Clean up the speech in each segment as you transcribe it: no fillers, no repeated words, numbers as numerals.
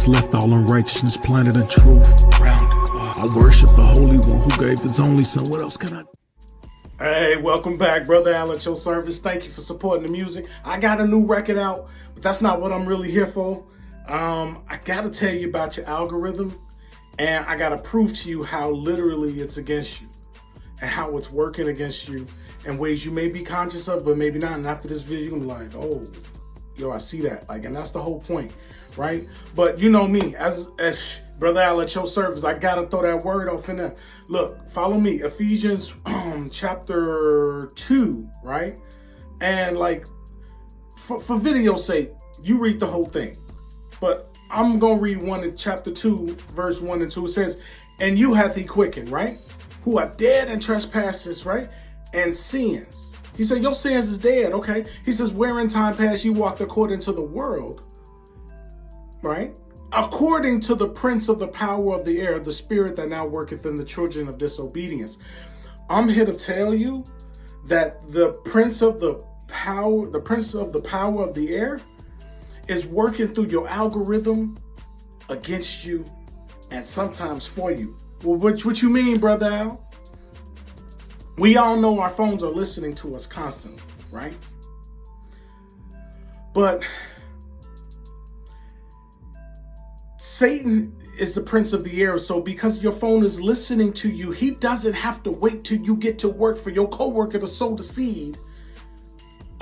what's left, all unrighteousness planted in truth. I worship the Holy One who gave his only son. What else can I do? Hey, welcome back, Brother Al at your service. Thank you for supporting the music. I got a new record out, but that's not what I'm really here for. I gotta tell you about your algorithm, and I gotta prove to you how literally it's against you and how it's working against you in ways you may be conscious of, but maybe not. And after this video, you're gonna be like, oh, yo, I see that. Like, and that's the whole point, right? But you know me, as Brother Al at your service, I gotta throw that word off in there. Look, follow me, Ephesians chapter 2, right? And like, for video's sake, you read the whole thing. But I'm gonna read chapter 2, verse 1 and 2. It says, and you hath he quickened, right? Who are dead in trespasses, right? And sins. He said, your sins is dead, okay? He says, where in time past you walked according to the world, right? According to the prince of the power of the air, the spirit that now worketh in the children of disobedience. I'm here to tell you that the prince of the power of the air is working through your algorithm against you and sometimes for you. Well, what you mean, Brother Al? We all know our phones are listening to us constantly, right? But Satan is the prince of the air, so because your phone is listening to you, he doesn't have to wait till you get to work for your coworker to sow the seed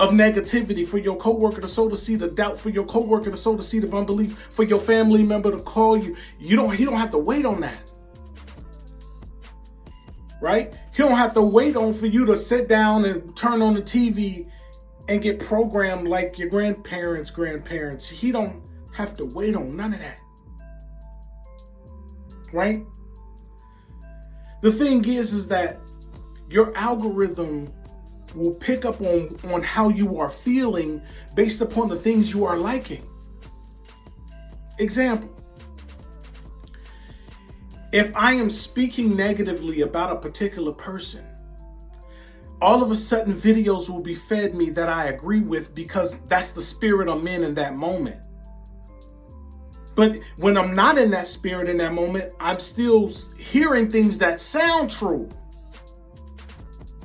of negativity, for your coworker to sow the seed of doubt, for your coworker to sow the seed of unbelief, for your family member to call you. He don't have to wait on that, right? He don't have to wait for you to sit down and turn on the TV and get programmed like your grandparents. He don't have to wait on none of that. Right? The thing is that your algorithm will pick up on how you are feeling based upon the things you are liking. Example, if I am speaking negatively about a particular person, all of a sudden videos will be fed me that I agree with because that's the spirit I'm in that moment. But when I'm not in that spirit in that moment, I'm still hearing things that sound true,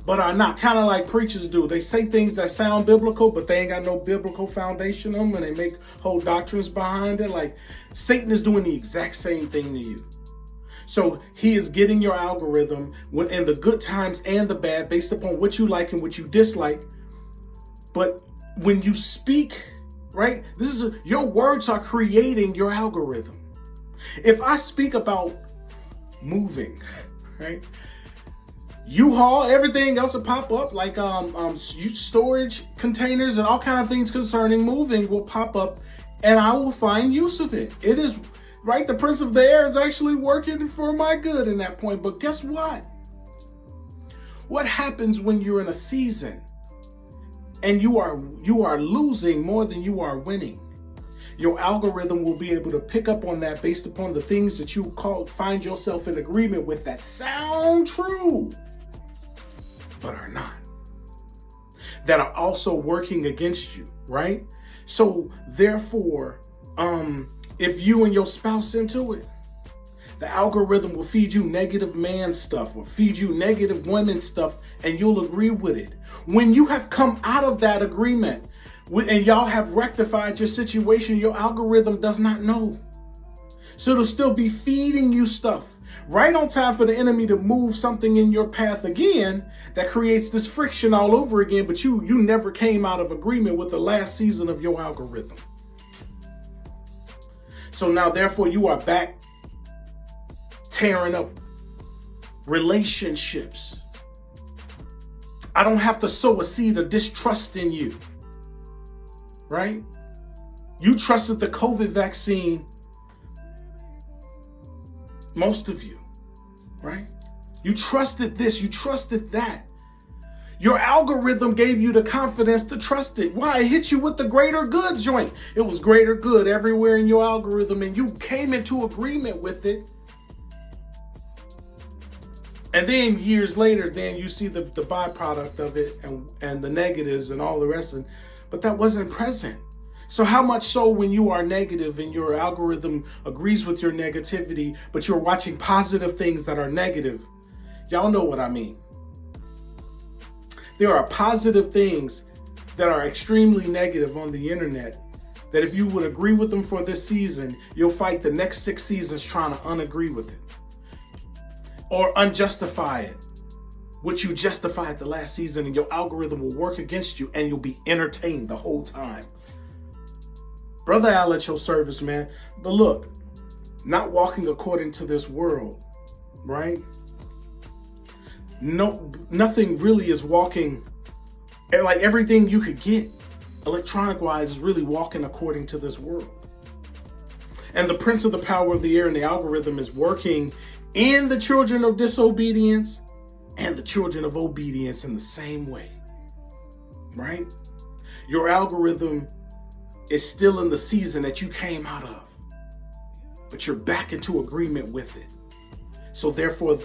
but are not. Kind of like preachers do. They say things that sound biblical, but they ain't got no biblical foundation in them, and they make whole doctrines behind it. Like, Satan is doing the exact same thing to you. So he is getting your algorithm in the good times and the bad based upon what you like and what you dislike. But when you speak, right? Your words are creating your algorithm. If I speak about moving, right? U-Haul, everything else will pop up, like storage containers and all kind of things concerning moving will pop up, and I will find use of it. It is right. The prince of the air is actually working for my good in that point. But guess what? What happens when you're in a season and you are losing more than you are winning? Your algorithm will be able to pick up on that based upon the things that you find yourself in agreement with that sound true, but are not. That are also working against you, right? So therefore, if you and your spouse into it, the algorithm will feed you negative man stuff or feed you negative women stuff, and you'll agree with it. When you have come out of that agreement and y'all have rectified your situation, your algorithm does not know. So it'll still be feeding you stuff right on time for the enemy to move something in your path again that creates this friction all over again, but you never came out of agreement with the last season of your algorithm. So now, therefore, you are back tearing up relationships. I don't have to sow a seed of distrust in you, right? You trusted the COVID vaccine, most of you, right? You trusted this, you trusted that. Your algorithm gave you the confidence to trust it. Why? It hit you with the greater good joint. It was greater good everywhere in your algorithm, and you came into agreement with it. And then years later, then you see the byproduct of it and the negatives and all the rest of it. But that wasn't present. So how much so when you are negative and your algorithm agrees with your negativity, but you're watching positive things that are negative? Y'all know what I mean. There are positive things that are extremely negative on the internet that if you would agree with them for this season, you'll fight the next 6 seasons trying to unagree with it or unjustify it, which you justified the last season, and your algorithm will work against you and you'll be entertained the whole time. Brother Al at your service, man. But look, not walking according to this world, right? No, nothing really is walking, like everything you could get electronic wise is really walking according to this world. And the prince of the power of the air and the algorithm is working in the children of disobedience and the children of obedience in the same way, right? Your algorithm is still in the season that you came out of, but you're back into agreement with it. So therefore,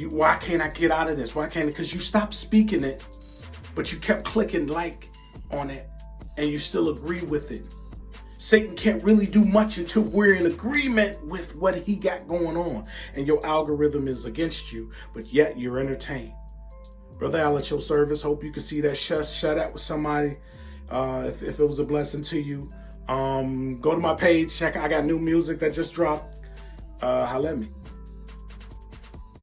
why can't I get out of this? Why can't? Because you stopped speaking it, but you kept clicking like on it, and you still agree with it. Satan can't really do much until we're in agreement with what he got going on, and your algorithm is against you, but yet you're entertained. Brother Al at your service. Hope you can see that shut out with somebody. If it was a blessing to you, go to my page. Check. I got new music that just dropped. Holla at me.